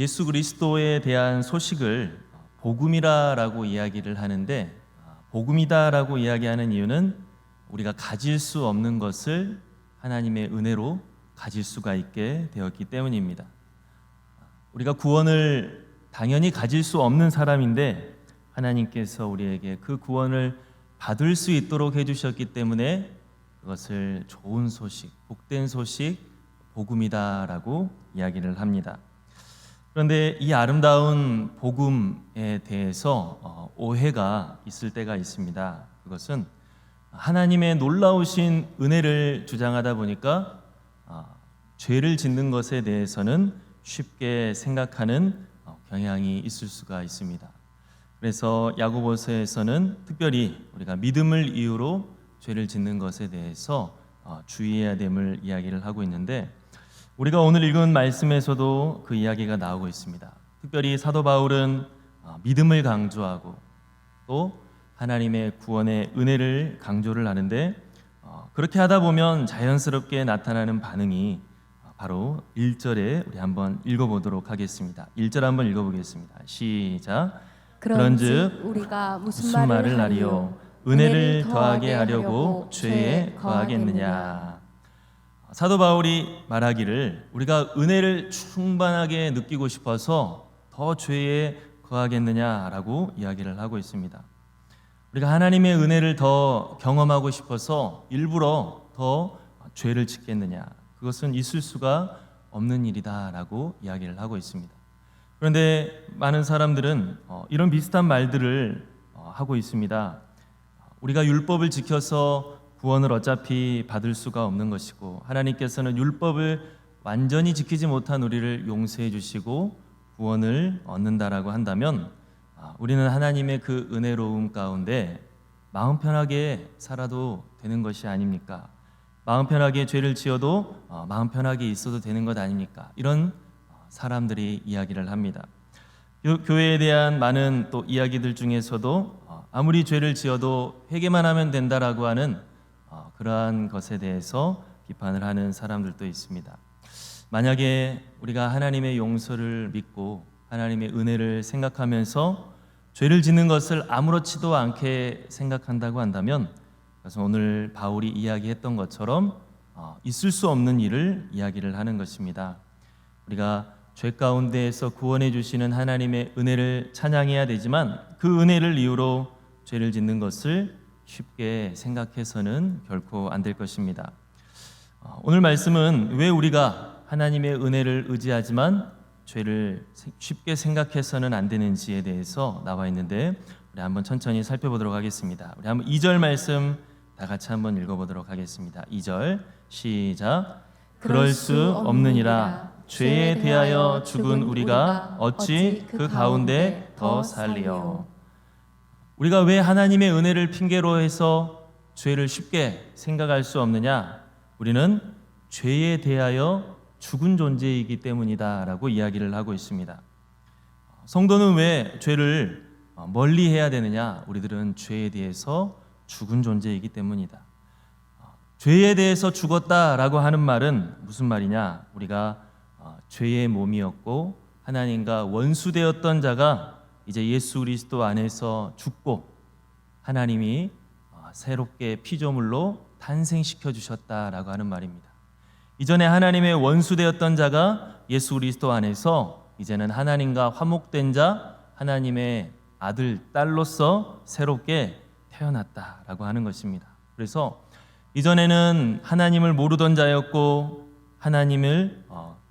예수 그리스도에 대한 소식을 복음이라고 이야기를 하는데, 복음이다라고 이야기하는 이유는 우리가 가질 수 없는 것을 하나님의 은혜로 가질 수가 있게 되었기 때문입니다. 우리가 구원을 당연히 가질 수 없는 사람인데 하나님께서 우리에게 그 구원을 받을 수 있도록 해주셨기 때문에 그것을 좋은 소식, 복된 소식, 복음이다라고 이야기를 합니다. 그런데 이 아름다운 복음에 대해서 오해가 있을 때가 있습니다. 그것은 하나님의 놀라우신 은혜를 주장하다 보니까 죄를 짓는 것에 대해서는 쉽게 생각하는 경향이 있을 수가 있습니다. 그래서 야고보서에서는 특별히 우리가 믿음을 이유로 죄를 짓는 것에 대해서 주의해야 됨을 이야기를 하고 있는데, 우리가 오늘 읽은 말씀에서도 그 이야기가 나오고 있습니다. 특별히 사도 바울은 믿음을 강조하고 또 하나님의 구원의 은혜를 강조를 하는데, 그렇게 하다 보면 자연스럽게 나타나는 반응이 바로 1절에 우리 한번 읽어보도록 하겠습니다. 1절 한번 읽어보겠습니다. 시작. 그런즉 우리가 무슨 말을 하리요? 은혜를 더하게 하려고 죄에 거하겠느냐? 사도 바울이 말하기를 우리가 은혜를 충만하게 느끼고 싶어서 더 죄에 거하겠느냐라고 이야기를 하고 있습니다. 우리가 하나님의 은혜를 더 경험하고 싶어서 일부러 더 죄를 짓겠느냐? 그것은 있을 수가 없는 일이다라고 이야기를 하고 있습니다. 그런데 많은 사람들은 이런 비슷한 말들을 하고 있습니다. 우리가 율법을 지켜서 구원을 어차피 받을 수가 없는 것이고, 하나님께서는 율법을 완전히 지키지 못한 우리를 용서해 주시고 구원을 얻는다라고 한다면 우리는 하나님의 그 은혜로움 가운데 마음 편하게 살아도 되는 것이 아닙니까? 마음 편하게 죄를 지어도 마음 편하게 있어도 되는 것 아닙니까? 이런 사람들이 이야기를 합니다. 교회에 대한 많은 또 이야기들 중에서도 아무리 죄를 지어도 회개만 하면 된다라고 하는 그러한 것에 대해서 비판을 하는 사람들도 있습니다. 만약에 우리가 하나님의 용서를 믿고 하나님의 은혜를 생각하면서 죄를 짓는 것을 아무렇지도 않게 생각한다고 한다면, 그래서 오늘 바울이 이야기했던 것처럼 있을 수 없는 일을 이야기를 하는 것입니다. 우리가 죄 가운데에서 구원해 주시는 하나님의 은혜를 찬양해야 되지만 그 은혜를 이유로 죄를 짓는 것을 쉽게 생각해서는 결코 안 될 것입니다. 오늘 말씀은 왜 우리가 하나님의 은혜를 의지하지만 죄를 쉽게 생각해서는 안 되는지에 대해서 나와 있는데, 우리 한번 천천히 살펴보도록 하겠습니다. 우리 한번 2절 말씀 다 같이 한번 읽어보도록 하겠습니다. 2절 시작. 그럴 수 없느니라. 죄에 대하여 죽은 우리가 어찌 그 가운데 더 살리요? 우리가 왜 하나님의 은혜를 핑계로 해서 죄를 쉽게 생각할 수 없느냐? 우리는 죄에 대하여 죽은 존재이기 때문이다라고 이야기를 하고 있습니다. 성도는 왜 죄를 멀리 해야 되느냐? 우리들은 죄에 대해서 죽은 존재이기 때문이다. 죄에 대해서 죽었다라고 하는 말은 무슨 말이냐? 우리가 죄의 몸이었고 하나님과 원수되었던 자가 이제 예수 그리스도 안에서 죽고 하나님이 새롭게 피조물로 탄생시켜 주셨다라고 하는 말입니다. 이전에 하나님의 원수되었던 자가 예수 그리스도 안에서 이제는 하나님과 화목된 자, 하나님의 아들, 딸로서 새롭게 태어났다라고 하는 것입니다. 그래서 이전에는 하나님을 모르던 자였고 하나님을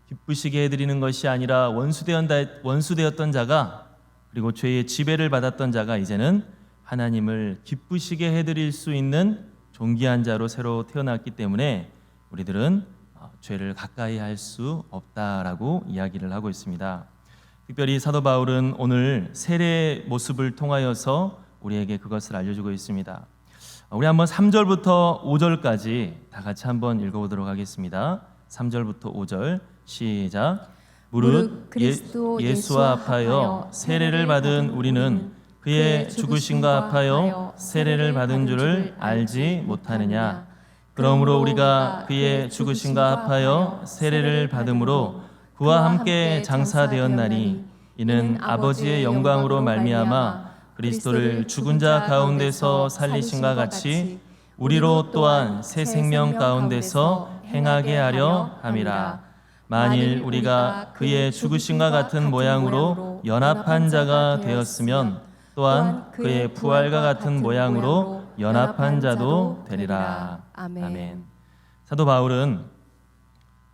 기쁘시게 해드리는 것이 아니라 원수되었던 자가, 그리고 죄의 지배를 받았던 자가 이제는 하나님을 기쁘시게 해드릴 수 있는 존귀한 자로 새로 태어났기 때문에 우리들은 죄를 가까이 할 수 없다라고 이야기를 하고 있습니다. 특별히 사도 바울은 오늘 세례의 모습을 통하여서 우리에게 그것을 알려주고 있습니다. 우리 한번 3절부터 5절까지 다 같이 한번 읽어보도록 하겠습니다. 3절부터 5절 시작. 무릇 예수와 합하여 세례를 받은 우리는 그의 죽으심과 합하여 세례를 받은 줄을 알지 못하느냐? 그러므로 우리가 그의 죽으심과 합하여 세례를 받음으로 그와 함께 장사되었나니 이는 아버지의 영광으로 말미암아 그리스도를 죽은 자 가운데서 살리신과 같이 우리로 또한 새 생명 가운데서 행하게 하려 함이라. 만일 우리가 그의 죽으심과 같은 모양으로 연합한 자가 되었으면 또한 그의 부활과 같은 모양으로 연합한 자도 되리라. 아멘. 사도 바울은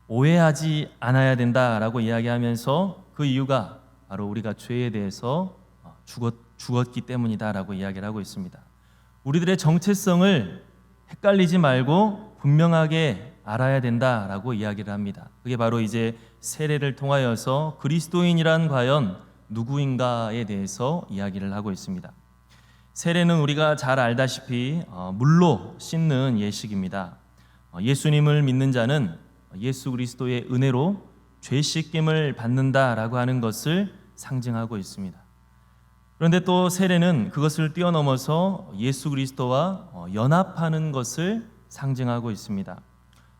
오해하지 않아야 된다라고 이야기하면서 그 이유가 바로 우리가 죄에 대해서 죽었기 때문이다라고 이야기를 하고 있습니다. 우리들의 정체성을 헷갈리지 말고 분명하게 알아야 된다라고 이야기를 합니다. 그게 바로 이제 세례를 통하여서 그리스도인이란 과연 누구인가에 대해서 이야기를 하고 있습니다. 세례는 우리가 잘 알다시피 물로 씻는 예식입니다. 예수님을 믿는 자는 예수 그리스도의 은혜로 죄 씻김을 받는다라고 하는 것을 상징하고 있습니다. 그런데 또 세례는 그것을 뛰어넘어서 예수 그리스도와 연합하는 것을 상징하고 있습니다.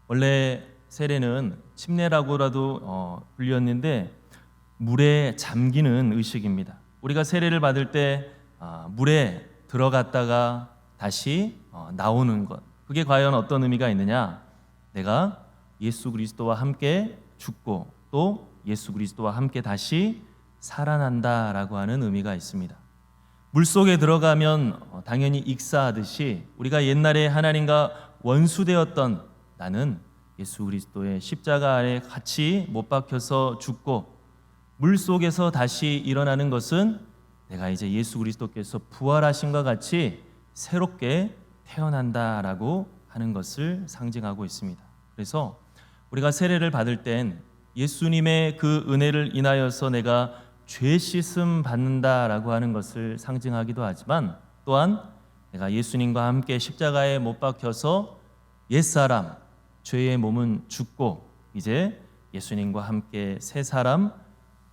원래 세례는 침례라고라도 불렸는데 물에 잠기는 의식입니다. 우리가 세례를 받을 때 물에 들어갔다가 다시 나오는 것, 그게 과연 어떤 의미가 있느냐? 내가 예수 그리스도와 함께 죽고 또 예수 그리스도와 함께 다시 살아난다라고 하는 의미가 있습니다. 물속에 들어가면 당연히 익사하듯이 우리가 옛날에 하나님과 원수되었던 나는 예수 그리스도의 십자가 아래 같이 못 박혀서 죽고 물속에서 다시 일어나는 것은 내가 이제 예수 그리스도께서 부활하심과 같이 새롭게 태어난다라고 하는 것을 상징하고 있습니다. 그래서 우리가 세례를 받을 땐 예수님의 그 은혜를 인하여서 내가 죄 씻음 받는다라고 하는 것을 상징하기도 하지만 또한 내가 예수님과 함께 십자가에 못 박혀서 옛사람 죄의 몸은 죽고 이제 예수님과 함께 새 사람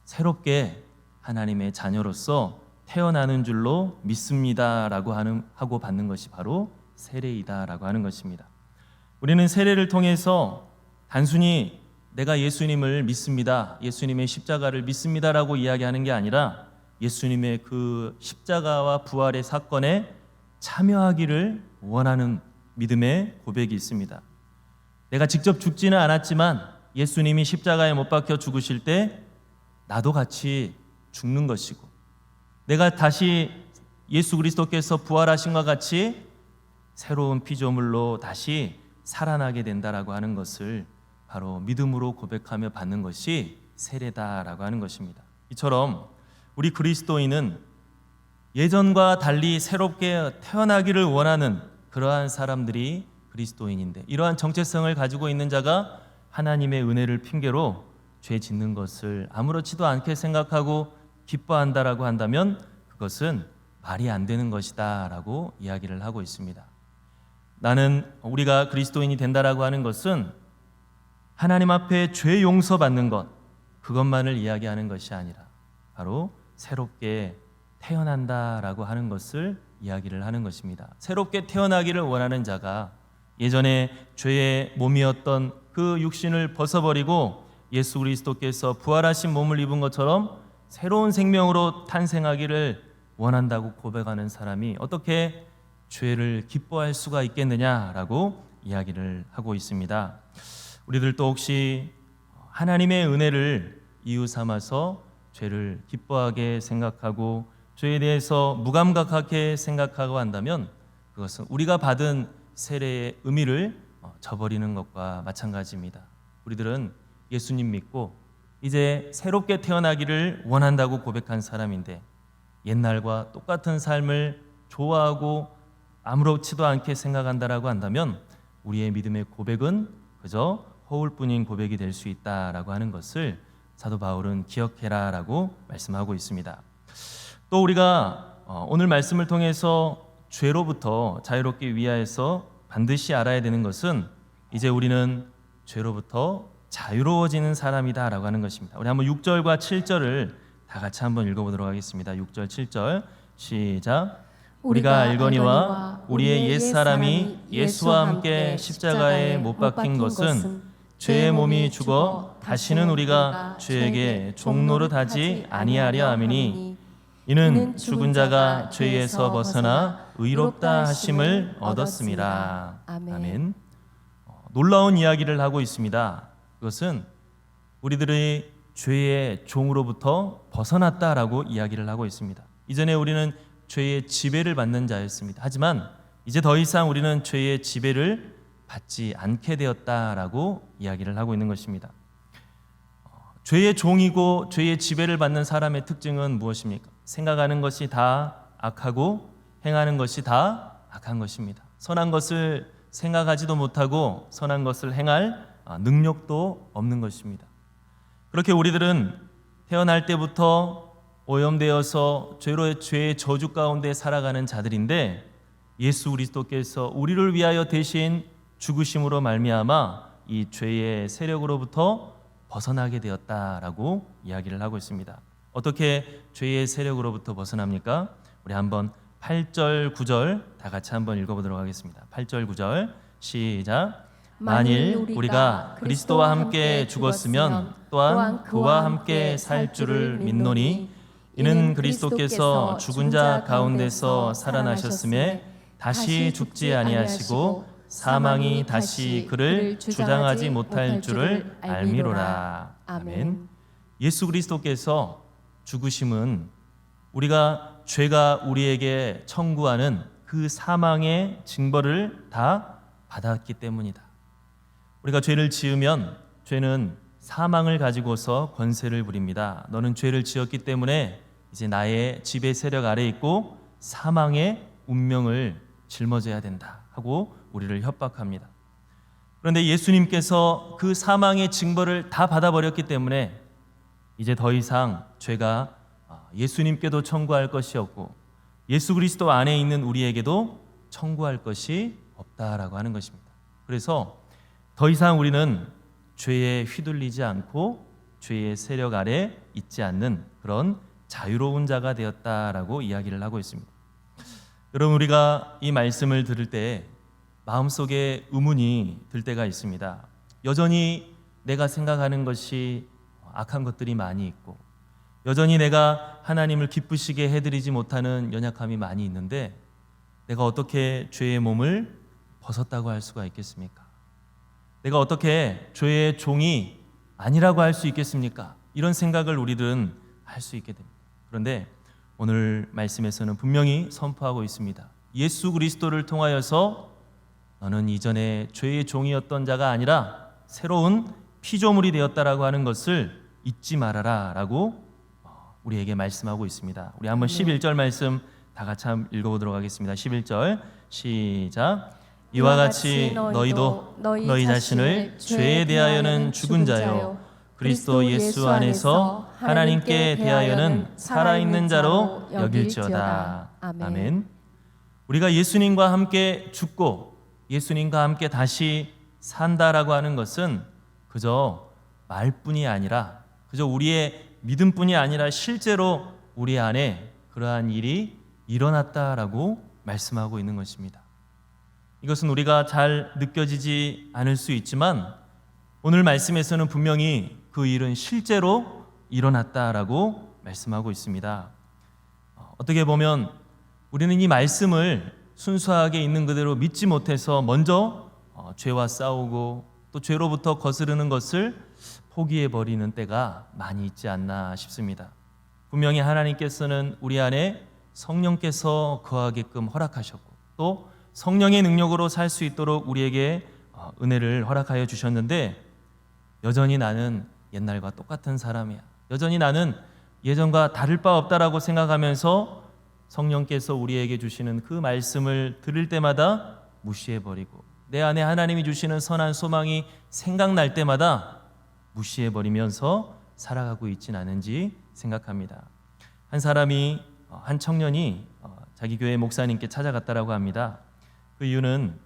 새롭게 하나님의 자녀로서 태어나는 줄로 믿습니다라고 하고 받는 것이 바로 세례이다라고 하는 것입니다. 우리는 세례를 통해서 단순히 내가 예수님을 믿습니다, 예수님의 십자가를 믿습니다라고 이야기하는 게 아니라 예수님의 그 십자가와 부활의 사건에 참여하기를 원하는 믿음의 고백이 있습니다. 내가 직접 죽지는 않았지만 예수님이 십자가에 못 박혀 죽으실 때 나도 같이 죽는 것이고 내가 다시 예수 그리스도께서 부활하신 것 같이 새로운 피조물로 다시 살아나게 된다라고 하는 것을 바로 믿음으로 고백하며 받는 것이 세례다라고 하는 것입니다. 이처럼 우리 그리스도인은 예전과 달리 새롭게 태어나기를 원하는 그러한 사람들이 그리스도인인데 이러한 정체성을 가지고 있는 자가 하나님의 은혜를 핑계로 죄 짓는 것을 아무렇지도 않게 생각하고 기뻐한다라고 한다면 그것은 말이 안 되는 것이다라고 이야기를 하고 있습니다. 나는 우리가 그리스도인이 된다라고 하는 것은 하나님 앞에 죄 용서받는 것 그것만을 이야기하는 것이 아니라 바로 새롭게 태어난다라고 하는 것을 이야기를 하는 것입니다. 새롭게 태어나기를 원하는 자가 예전에 죄의 몸이었던 그 육신을 벗어버리고 예수 그리스도께서 부활하신 몸을 입은 것처럼 새로운 생명으로 탄생하기를 원한다고 고백하는 사람이 어떻게 죄를 기뻐할 수가 있겠느냐라고 이야기를 하고 있습니다. 우리들도 혹시 하나님의 은혜를 이유 삼아서 죄를 기뻐하게 생각하고 죄에 대해서 무감각하게 생각하고 한다면 그것은 우리가 받은 세례의 의미를 저버리는 것과 마찬가지입니다. 우리들은 예수님 믿고 이제 새롭게 태어나기를 원한다고 고백한 사람인데 옛날과 똑같은 삶을 좋아하고 아무렇지도 않게 생각한다라고 한다면 우리의 믿음의 고백은 그저 허울뿐인 고백이 될 수 있다라고 하는 것을 사도 바울은 기억해라라고 말씀하고 있습니다. 또 우리가 오늘 말씀을 통해서 죄로부터 자유롭기 위하여서 반드시 알아야 되는 것은 이제 우리는 죄로부터 자유로워지는 사람이다라고 하는 것입니다. 우리 한번 6절과 7절을 다 같이 한번 읽어보도록 하겠습니다. 6절 7절 시작. 우리가 알거니와 우리의 옛사람이 예수와 함께 십자가에 못 박힌 것은 죄의 몸이 죽어 다시는 우리가 죄에게 종노릇하지 아니하려 함이니 이는 죽은 자가 죄에서 벗어나 의롭다 하심을 얻었음이라. 아멘. 놀라운 이야기를 하고 있습니다. 그것은 우리들의 죄의 종으로부터 벗어났다라고 이야기를 하고 있습니다. 이전에 우리는 죄의 지배를 받는 자였습니다. 하지만 이제 더 이상 우리는 죄의 지배를 받지 않게 되었다라고 이야기를 하고 있는 것입니다. 죄의 종이고 죄의 지배를 받는 사람의 특징은 무엇입니까? 생각하는 것이 다 악하고 행하는 것이 다 악한 것입니다. 선한 것을 생각하지도 못하고 선한 것을 행할 능력도 없는 것입니다. 그렇게 우리들은 태어날 때부터 오염되어서 죄의 저주 가운데 살아가는 자들인데 예수 그리스도께서 우리를 위하여 대신 죽으심으로 말미암아 이 죄의 세력으로부터 벗어나게 되었다라고 이야기를 하고 있습니다. 어떻게 죄의 세력으로부터 벗어납니까? 우리 한번 8절 9절 다 같이 한번 읽어보도록 하겠습니다. 8절 9절 시작. 만일 우리가 그리스도와 함께 죽었으면 또한 그와 함께 살 줄을 믿노니 이는 그리스도께서 죽은 자 가운데서 살아나셨음에 다시 죽지 아니하시고 사망이 다시 그를 주장하지 못할 줄을 알미로라. 아멘. 예수 그리스도께서 죽으심은 우리가 죄가 우리에게 청구하는 그 사망의 징벌을 다 받았기 때문이다. 우리가 죄를 지으면 죄는 사망을 가지고서 권세를 부립니다. 너는 죄를 지었기 때문에 이제 나의 지배 세력 아래 있고 사망의 운명을 짊어져야 된다 하고 우리를 협박합니다. 그런데 예수님께서 그 사망의 징벌을 다 받아버렸기 때문에 이제 더 이상 죄가 예수님께도 청구할 것이 없고 예수 그리스도 안에 있는 우리에게도 청구할 것이 없다라고 하는 것입니다. 그래서 더 이상 우리는 죄에 휘둘리지 않고 죄의 세력 아래 있지 않는 그런 자유로운 자가 되었다라고 이야기를 하고 있습니다. 여러분, 우리가 이 말씀을 들을 때 마음속에 의문이 들 때가 있습니다. 여전히 내가 생각하는 것이 악한 것들이 많이 있고 여전히 내가 하나님을 기쁘시게 해드리지 못하는 연약함이 많이 있는데 내가 어떻게 죄의 몸을 벗었다고 할 수가 있겠습니까? 내가 어떻게 죄의 종이 아니라고 할 수 있겠습니까? 이런 생각을 우리들은 할 수 있게 됩니다. 그런데 오늘 말씀에서는 분명히 선포하고 있습니다. 예수 그리스도를 통하여서 너는 이전에 죄의 종이었던 자가 아니라 새로운 피조물이 되었다라고 하는 것을 잊지 말아라 라고 우리에게 말씀하고 있습니다. 우리 한번 11절 말씀 다 같이 한번 읽어보도록 하겠습니다. 11절 시작. 이와 같이 너희도 너희 자신을 죄에 대하여는 죽은 자요 그리스도 예수 안에서 하나님께 대하여는 살아있는 자로 여길지어다. 아멘. 우리가 예수님과 함께 죽고 예수님과 함께 다시 산다라고 하는 것은 그저 말뿐이 아니라 그저 우리의 믿음뿐이 아니라 실제로 우리 안에 그러한 일이 일어났다라고 말씀하고 있는 것입니다. 이것은 우리가 잘 느껴지지 않을 수 있지만 오늘 말씀에서는 분명히 그 일은 실제로 일어났다라고 말씀하고 있습니다. 어떻게 보면 우리는 이 말씀을 순수하게 있는 그대로 믿지 못해서 먼저 죄와 싸우고 또 죄로부터 거스르는 것을 포기해버리는 때가 많이 있지 않나 싶습니다. 분명히 하나님께서는 우리 안에 성령께서 거하게끔 허락하셨고 또 성령의 능력으로 살 수 있도록 우리에게 은혜를 허락하여 주셨는데 여전히 나는 옛날과 똑같은 사람이야. 여전히 나는 예전과 다를 바 없다라고 생각하면서 성령께서 우리에게 주시는 그 말씀을 들을 때마다 무시해버리고 내 안에 하나님이 주시는 선한 소망이 생각날 때마다 무시해버리면서 살아가고 있지는 않은지 생각합니다. 한 청년이 자기 교회 목사님께 찾아갔다라고 합니다. 그 이유는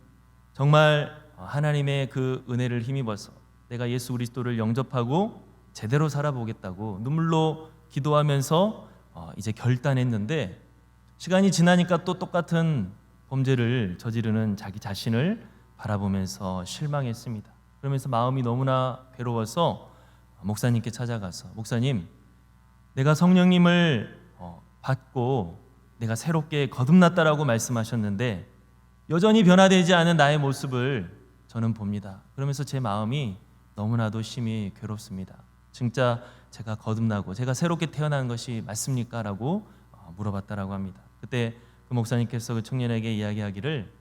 정말 하나님의 그 은혜를 힘입어서 내가 예수 그리스도를 영접하고 제대로 살아보겠다고 눈물로 기도하면서 이제 결단했는데 시간이 지나니까 또 똑같은 범죄를 저지르는 자기 자신을 바라보면서 실망했습니다. 그러면서 마음이 너무나 괴로워서 목사님께 찾아가서 목사님, 내가 성령님을 받고 내가 새롭게 거듭났다라고 말씀하셨는데 여전히 변화되지 않은 나의 모습을 저는 봅니다. 그러면서 제 마음이 너무나도 심히 괴롭습니다. 진짜 제가 거듭나고 제가 새롭게 태어난 것이 맞습니까? 라고 물어봤다라고 합니다. 그때 그 목사님께서 그 청년에게 이야기하기를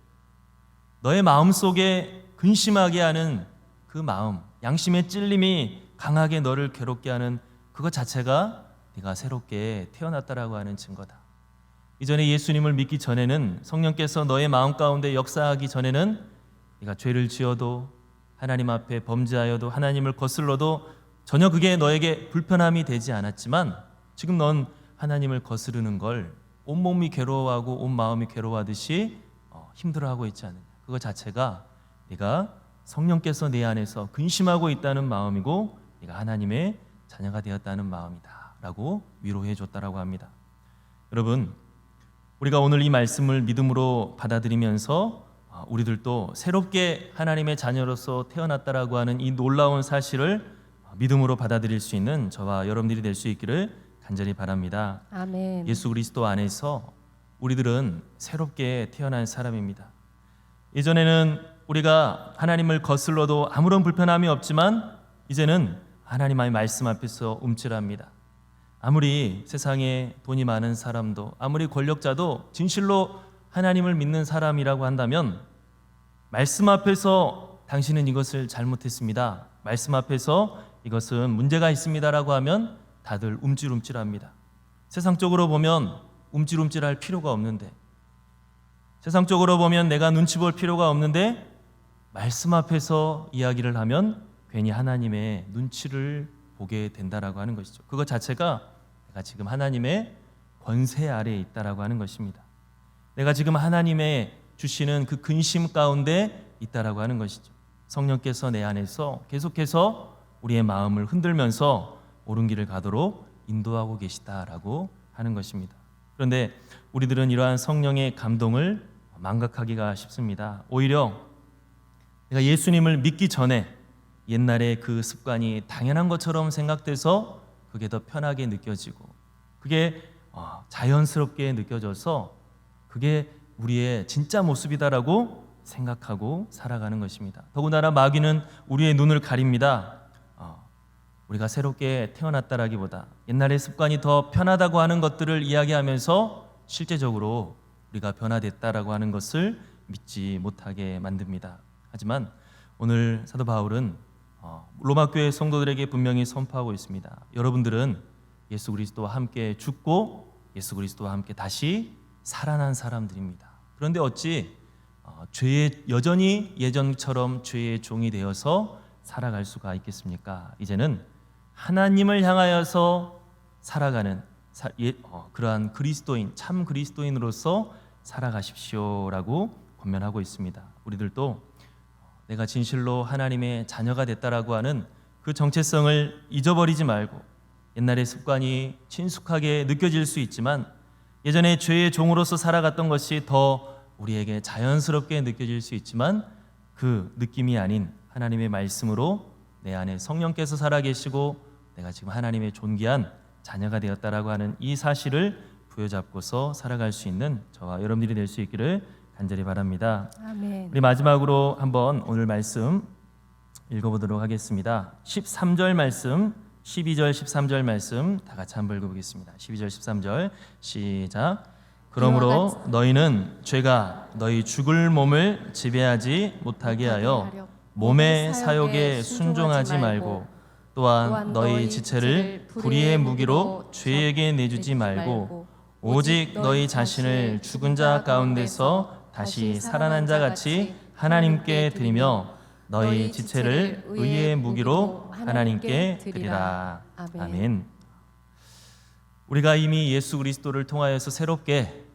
너의 마음속에 근심하게 하는 그 마음, 양심의 찔림이 강하게 너를 괴롭게 하는 그것 자체가 네가 새롭게 태어났다라고 하는 증거다. 이전에 예수님을 믿기 전에는 성령께서 너의 마음 가운데 역사하기 전에는 네가 죄를 지어도 하나님 앞에 범죄하여도 하나님을 거슬러도 전혀 그게 너에게 불편함이 되지 않았지만 지금 넌 하나님을 거스르는 걸 온몸이 괴로워하고 온 마음이 괴로워하듯이 힘들어하고 있지 않느냐. 그것 자체가 네가 성령께서 내 안에서 근심하고 있다는 마음이고 네가 하나님의 자녀가 되었다는 마음이다 라고 위로해 줬다라고 합니다. 여러분, 우리가 오늘 이 말씀을 믿음으로 받아들이면서 우리들도 새롭게 하나님의 자녀로서 태어났다라고 하는 이 놀라운 사실을 믿음으로 받아들일 수 있는 저와 여러분들이 될 수 있기를 간절히 바랍니다. 아멘. 예수 그리스도 안에서 우리들은 새롭게 태어난 사람입니다. 예전에는 우리가 하나님을 거슬러도 아무런 불편함이 없지만 이제는 하나님의 말씀 앞에서 움찔합니다. 아무리 세상에 돈이 많은 사람도 아무리 권력자도 진실로 하나님을 믿는 사람이라고 한다면 말씀 앞에서 당신은 이것을 잘못했습니다, 말씀 앞에서 이것은 문제가 있습니다라고 하면 다들 움찔움찔합니다. 세상적으로 보면 움찔움찔할 필요가 없는데, 세상적으로 보면 내가 눈치 볼 필요가 없는데 말씀 앞에서 이야기를 하면 괜히 하나님의 눈치를 보게 된다라고 하는 것이죠. 그것 자체가 내가 지금 하나님의 권세 아래에 있다라고 하는 것입니다. 내가 지금 하나님의 주시는 그 근심 가운데 있다라고 하는 것이죠. 성령께서 내 안에서 계속해서 우리의 마음을 흔들면서 옳은 길을 가도록 인도하고 계시다라고 하는 것입니다. 그런데 우리들은 이러한 성령의 감동을 망각하기가 쉽습니다. 오히려 내가 예수님을 믿기 전에 옛날에 그 습관이 당연한 것처럼 생각돼서 그게 더 편하게 느껴지고 그게 자연스럽게 느껴져서 그게 우리의 진짜 모습이다라고 생각하고 살아가는 것입니다. 더군다나 마귀는 우리의 눈을 가립니다. 우리가 새롭게 태어났다라기보다 옛날의 습관이 더 편하다고 하는 것들을 이야기하면서 실제적으로 우리가 변화됐다라고 하는 것을 믿지 못하게 만듭니다. 하지만 오늘 사도 바울은 로마 교회 성도들에게 분명히 선포하고 있습니다. 여러분들은 예수 그리스도와 함께 죽고 예수 그리스도와 함께 다시 살아난 사람들입니다. 그런데 어찌 여전히 예전처럼 죄의 종이 되어서 살아갈 수가 있겠습니까? 이제는 하나님을 향하여서 살아가는 그러한 그리스도인, 참 그리스도인으로서 살아가십시오라고 권면하고 있습니다. 우리들도 내가 진실로 하나님의 자녀가 됐다라고 하는 그 정체성을 잊어버리지 말고, 옛날의 습관이 친숙하게 느껴질 수 있지만 예전에 죄의 종으로서 살아갔던 것이 더 우리에게 자연스럽게 느껴질 수 있지만 그 느낌이 아닌 하나님의 말씀으로 내 안에 성령께서 살아계시고 내가 지금 하나님의 존귀한 자녀가 되었다라고 하는 이 사실을 부여잡고서 살아갈 수 있는 저와 여러분들이 될 수 있기를 간절히 바랍니다. 아멘. 우리 마지막으로 한번 오늘 말씀 읽어보도록 하겠습니다. 13절 말씀, 12절, 13절 말씀 다 같이 한번 읽어보겠습니다. 12절, 13절 시작. 그러므로 너희는 죄가 너희 죽을 몸을 지배하지 못하게 하여 몸의 사욕에 순종하지 말고 또한 너희 지체를 불의의 무기로 죄에게 내주지 말고 오직 너희 자신을 죽은 자 가운데서 다시 살아난 자 같이 하나님께 드리며 너희 지체를 의의 무기로 하나님께 드리라. 아멘. 우리가 이미 예수 그리스도를 통하여서 새롭게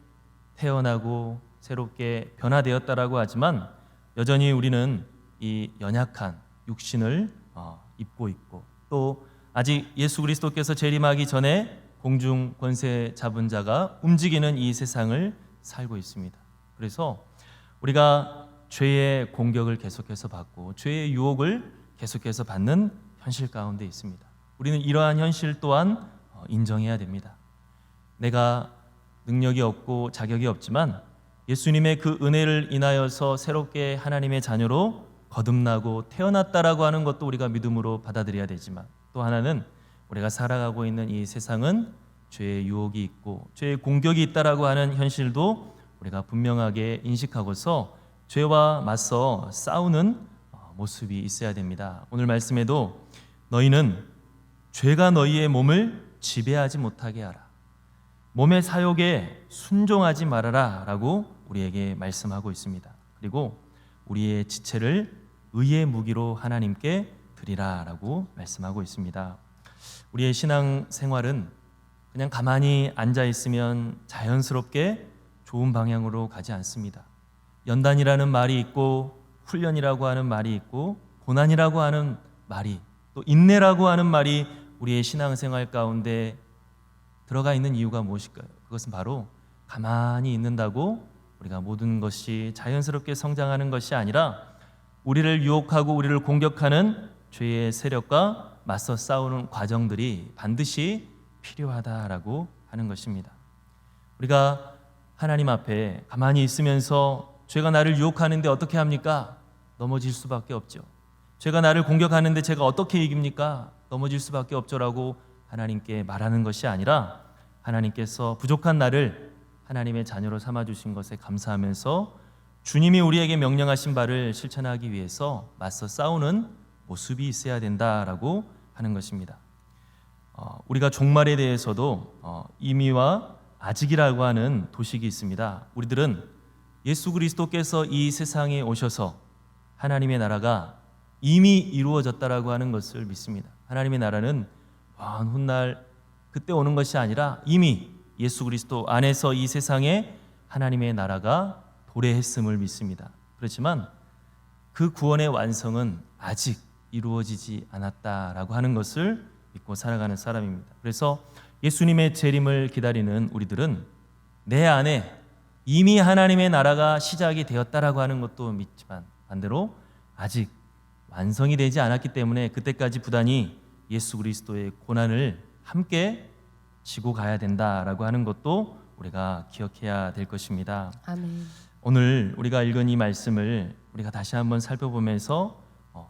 태어나고 새롭게 변화되었다라고 하지만 여전히 우리는 이 연약한 육신을 입고 있고 또 아직 예수 그리스도께서 재림하기 전에 공중 권세 잡은 자가 움직이는 이 세상을 살고 있습니다. 그래서 우리가 죄의 공격을 계속해서 받고 죄의 유혹을 계속해서 받는 현실 가운데 있습니다. 우리는 이러한 현실 또한 인정해야 됩니다. 내가 능력이 없고 자격이 없지만 예수님의 그 은혜를 인하여서 새롭게 하나님의 자녀로 거듭나고 태어났다라고 하는 것도 우리가 믿음으로 받아들여야 되지만, 또 하나는 우리가 살아가고 있는 이 세상은 죄의 유혹이 있고 죄의 공격이 있다라고 하는 현실도 우리가 분명하게 인식하고서 죄와 맞서 싸우는 모습이 있어야 됩니다. 오늘 말씀에도 너희는 죄가 너희의 몸을 지배하지 못하게 하라, 몸의 사욕에 순종하지 말아라 라고 우리에게 말씀하고 있습니다. 그리고 우리의 지체를 의의 무기로 하나님께 드리라 라고 말씀하고 있습니다. 우리의 신앙 생활은 그냥 가만히 앉아 있으면 자연스럽게 좋은 방향으로 가지 않습니다. 연단이라는 말이 있고 훈련이라고 하는 말이 있고 고난이라고 하는 말이, 또 인내라고 하는 말이 우리의 신앙생활 가운데 들어가 있는 이유가 무엇일까요? 그것은 바로 가만히 있는다고 우리가 모든 것이 자연스럽게 성장하는 것이 아니라 우리를 유혹하고 우리를 공격하는 죄의 세력과 맞서 싸우는 과정들이 반드시 필요하다라고 하는 것입니다. 우리가 하나님 앞에 가만히 있으면서 죄가 나를 유혹하는데 어떻게 합니까? 넘어질 수밖에 없죠. 죄가 나를 공격하는데 제가 어떻게 이깁니까? 넘어질 수밖에 없죠라고 하나님께 말하는 것이 아니라 하나님께서 부족한 나를 하나님의 자녀로 삼아주신 것에 감사하면서 주님이 우리에게 명령하신 바를 실천하기 위해서 맞서 싸우는 모습이 있어야 된다라고 하는 것입니다. 우리가 종말에 대해서도 이미와 아직이라고 하는 도식이 있습니다. 우리들은 예수 그리스도께서 이 세상에 오셔서 하나님의 나라가 이미 이루어졌다라고 하는 것을 믿습니다. 하나님의 나라는 먼 훗날 그때 오는 것이 아니라 이미 예수 그리스도 안에서 이 세상에 하나님의 나라가 도래했음을 믿습니다. 그렇지만 그 구원의 완성은 아직 이루어지지 않았다라고 하는 것을 믿고 살아가는 사람입니다. 그래서 예수님의 재림을 기다리는 우리들은 내 안에 이미 하나님의 나라가 시작이 되었다라고 하는 것도 믿지만 반대로 아직 완성이 되지 않았기 때문에 그때까지 부단히 예수 그리스도의 고난을 함께 지고 가야 된다라고 하는 것도 우리가 기억해야 될 것입니다. 아멘. 오늘 우리가 읽은 이 말씀을 우리가 다시 한번 살펴보면서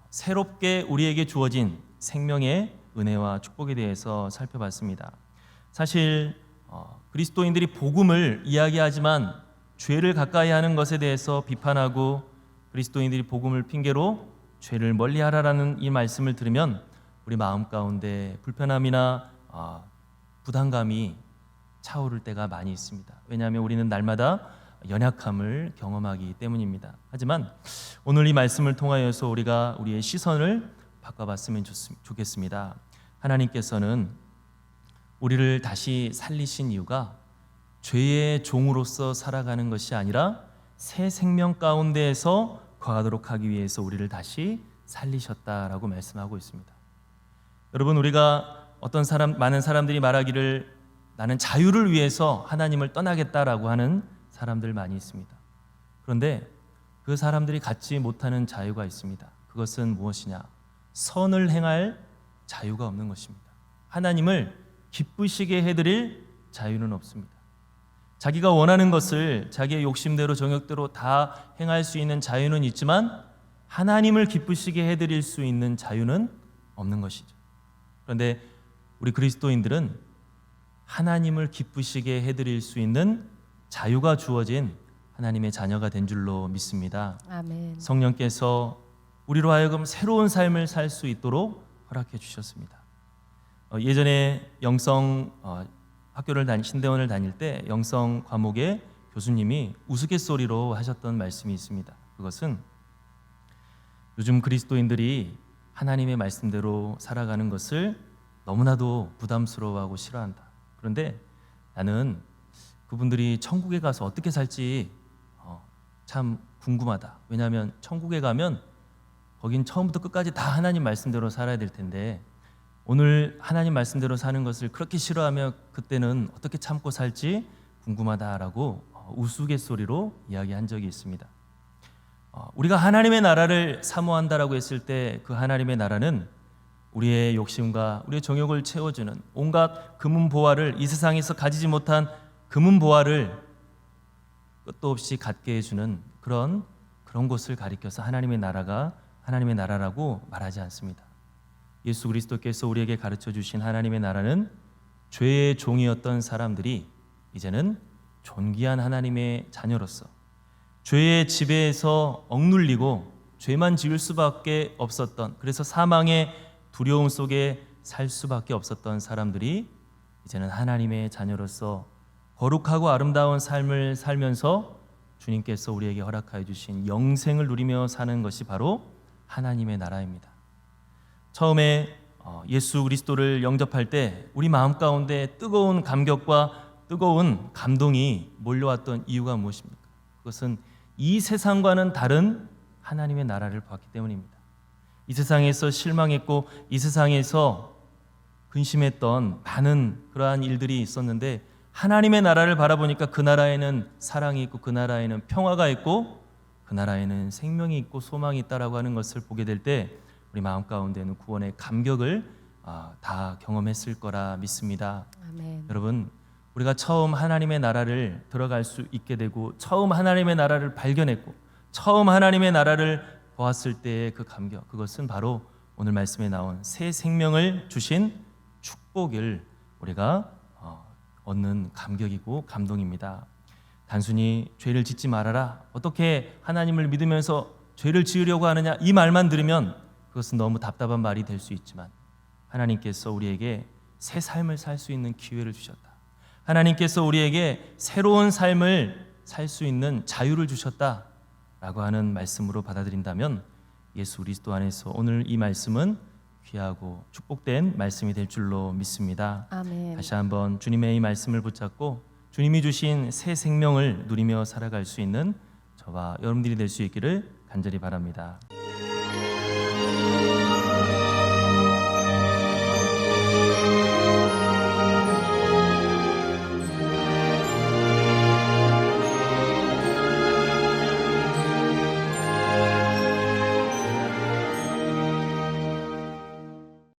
새롭게 우리에게 주어진 생명의 은혜와 축복에 대해서 살펴봤습니다. 사실 그리스도인들이 복음을 이야기하지만 죄를 가까이 하는 것에 대해서 비판하고 그리스도인들이 복음을 핑계로 죄를 멀리하라라는 이 말씀을 들으면 우리 마음 가운데 불편함이나 부담감이 차오를 때가 많이 있습니다. 왜냐하면 우리는 날마다 연약함을 경험하기 때문입니다. 하지만 오늘 이 말씀을 통하여서 우리가 우리의 시선을 바꿔봤으면 좋겠습니다. 하나님께서는 우리를 다시 살리신 이유가 죄의 종으로서 살아가는 것이 아니라 새 생명 가운데에서 거하도록 하기 위해서 우리를 다시 살리셨다라고 말씀하고 있습니다. 여러분, 우리가 많은 사람들이 말하기를 나는 자유를 위해서 하나님을 떠나겠다라고 하는 사람들 많이 있습니다. 그런데 그 사람들이 갖지 못하는 자유가 있습니다. 그것은 무엇이냐? 선을 행할 자유가 없는 것입니다. 하나님을 기쁘시게 해드릴 자유는 없습니다. 자기가 원하는 것을 자기의 욕심대로 정욕대로 다 행할 수 있는 자유는 있지만 하나님을 기쁘시게 해드릴 수 있는 자유는 없는 것이죠. 그런데 우리 그리스도인들은 하나님을 기쁘시게 해드릴 수 있는 자유가 주어진 하나님의 자녀가 된 줄로 믿습니다. 아멘. 성령께서 우리로 하여금 새로운 삶을 살 수 있도록 허락해 주셨습니다. 예전에 영성 신대원을 다닐 때 영성 과목에 교수님이 우스갯소리로 하셨던 말씀이 있습니다. 그것은 요즘 그리스도인들이 하나님의 말씀대로 살아가는 것을 너무나도 부담스러워하고 싫어한다. 그런데 나는 그분들이 천국에 가서 어떻게 살지 참 궁금하다. 왜냐하면 천국에 가면 거긴 처음부터 끝까지 다 하나님 말씀대로 살아야 될 텐데 오늘 하나님 말씀대로 사는 것을 그렇게 싫어하며 그때는 어떻게 참고 살지 궁금하다라고 우스갯소리로 이야기한 적이 있습니다. 우리가 하나님의 나라를 사모한다라고 했을 때 그 하나님의 나라는 우리의 욕심과 우리의 정욕을 채워주는 온갖 금은 보화를, 이 세상에서 가지지 못한 금은 보화를 끝도 없이 갖게 해주는 그런 곳을 가리켜서 하나님의 나라가 하나님의 나라라고 말하지 않습니다. 예수 그리스도께서 우리에게 가르쳐 주신 하나님의 나라는 죄의 종이었던 사람들이 이제는 존귀한 하나님의 자녀로서 죄의 지배에서 억눌리고 죄만 지을 수밖에 없었던, 그래서 사망의 두려움 속에 살 수밖에 없었던 사람들이 이제는 하나님의 자녀로서 거룩하고 아름다운 삶을 살면서 주님께서 우리에게 허락하여 주신 영생을 누리며 사는 것이 바로 하나님의 나라입니다. 처음에 예수 그리스도를 영접할 때 우리 마음 가운데 뜨거운 감격과 뜨거운 감동이 몰려왔던 이유가 무엇입니까? 그것은 이 세상과는 다른 하나님의 나라를 보았기 때문입니다. 이 세상에서 실망했고 이 세상에서 근심했던 많은 그러한 일들이 있었는데 하나님의 나라를 바라보니까 그 나라에는 사랑이 있고 그 나라에는 평화가 있고 그 나라에는 생명이 있고 소망이 있다라고 하는 것을 보게 될 때 우리 마음 가운데는 구원의 감격을 다 경험했을 거라 믿습니다. 아멘. 여러분, 우리가 처음 하나님의 나라를 들어갈 수 있게 되고 처음 하나님의 나라를 발견했고 처음 하나님의 나라를 보았을 때의 그 감격, 그것은 바로 오늘 말씀에 나온 새 생명을 주신 축복을 우리가 얻는 감격이고 감동입니다. 단순히 죄를 짓지 말아라, 어떻게 하나님을 믿으면서 죄를 지으려고 하느냐, 이 말만 들으면 그것은 너무 답답한 말이 될 수 있지만 하나님께서 우리에게 새 삶을 살 수 있는 기회를 주셨다. 하나님께서 우리에게 새로운 삶을 살 수 있는 자유를 주셨다라고 하는 말씀으로 받아들인다면 예수 그리스도 안에서 오늘 이 말씀은 귀하고 축복된 말씀이 될 줄로 믿습니다. 아멘. 다시 한번 주님의 이 말씀을 붙잡고 주님이 주신 새 생명을 누리며 살아갈 수 있는 저와 여러분들이 될 수 있기를 간절히 바랍니다.